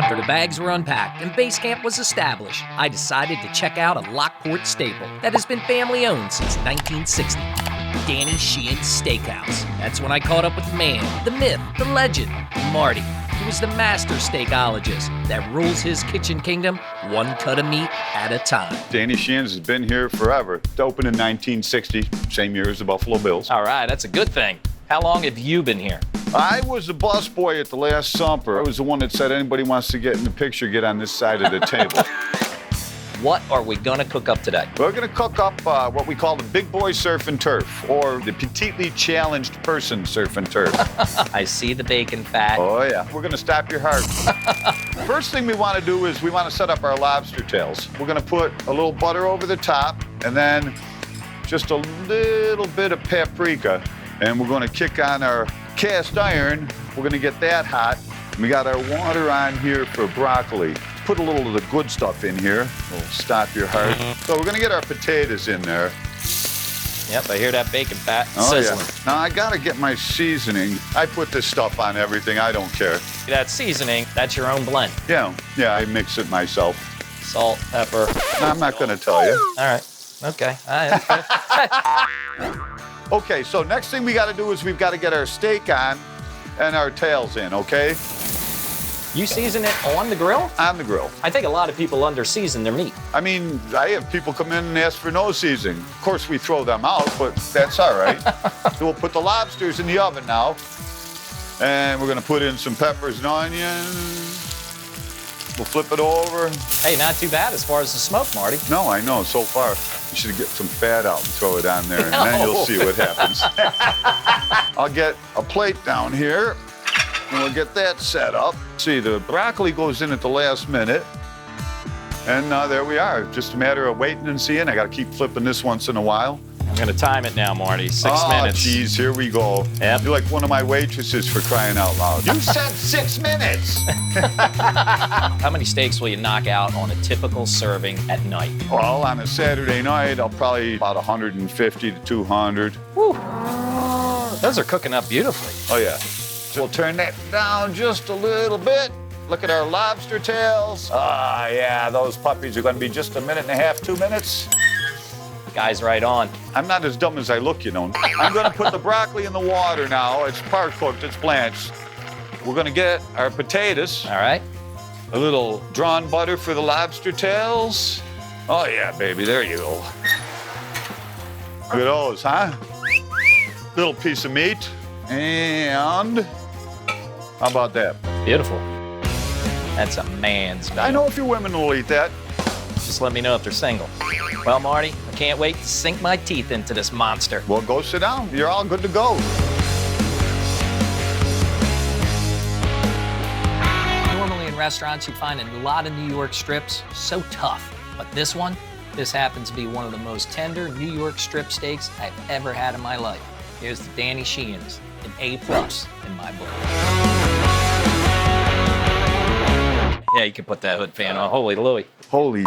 After the bags were unpacked and base camp was established, I decided to check out a Lockport staple that has been family-owned since 1960. Danny Sheehan's Steakhouse. That's when I caught up with the man, the myth, the legend, Marty, who is the master steakologist that rules his kitchen kingdom one cut of meat at a time. Danny Sheehan's has been here forever. It opened in 1960, same year as the Buffalo Bills. All right, that's a good thing. How long have you been here? I was the busboy at the Last Supper. I was the one that said anybody wants to get in the picture, get on this side of the table. What are we gonna cook up today? We're gonna cook up what we call the big boy surf and turf, or the petitely challenged person surf and turf. I see the bacon fat. Oh yeah, we're gonna stop your heart. First thing we wanna do is we wanna set up our lobster tails. We're gonna put a little butter over the top, and then just a little bit of paprika. And we're gonna kick on our cast iron. We're gonna get that hot. We got our water on here for broccoli. Put a little of the good stuff in here. We'll stop your heart. So we're gonna get our potatoes in there. Yep, I hear that bacon fat Oh, sizzling. yeah. Now I gotta get my seasoning. I put this stuff on everything, I don't care. That seasoning, that's your own blend. Yeah, I mix it myself. Salt, pepper. No, I'm not gonna tell you. All right, okay. All right. Okay, so next thing we gotta do is we've gotta get our steak on and our tails in, okay? You season it on the grill? On the grill. I think a lot of people under-season their meat. I mean, I have people come in and ask for no seasoning. Of course, we throw them out, but that's all right. So we'll put the lobsters in the oven now. And we're gonna put in some peppers and onions. We'll flip it over. Hey, not too bad as far as the smoke, Marty. No, I know, so far. You should get some fat out and throw it on there, and then you'll see what happens. I'll get a plate down here, and we'll get that set up. See, the broccoli goes in at the last minute. And there we are. Just a matter of waiting and seeing. I gotta keep flipping this once in a while. I'm gonna time it now, Marty. 6 minutes. Oh, geez, here we go. Yep. You're like one of my waitresses for crying out loud. You said 6 minutes! How many steaks will you knock out on a typical serving at night? Well, on a Saturday night, I'll probably about 150 to 200. Whew. Those are cooking up beautifully. Oh, yeah. So we'll turn that down just a little bit. Look at our lobster tails. Ah, yeah, those puppies are gonna be just a minute and a half, 2 minutes. Guy's right on. I'm not as dumb as I look, you know. I'm gonna put the broccoli in the water now. It's part cooked, it's blanched. We're gonna get our potatoes. All right. A little drawn butter for the lobster tails. Oh yeah, baby, there you go. Look at those, huh? Little piece of meat. And how about that? Beautiful. That's a man's meal. I know a few women will eat that. Just let me know if they're single. Well, Marty, I can't wait to sink my teeth into this monster. Well, go sit down. You're all good to go. Normally in restaurants, you find a lot of New York strips so tough. But this happens to be one of the most tender New York strip steaks I've ever had in my life. Here's the Danny Sheehan's, an A+ in my book. Yeah, you can put that hood fan on. Holy Louie. Holy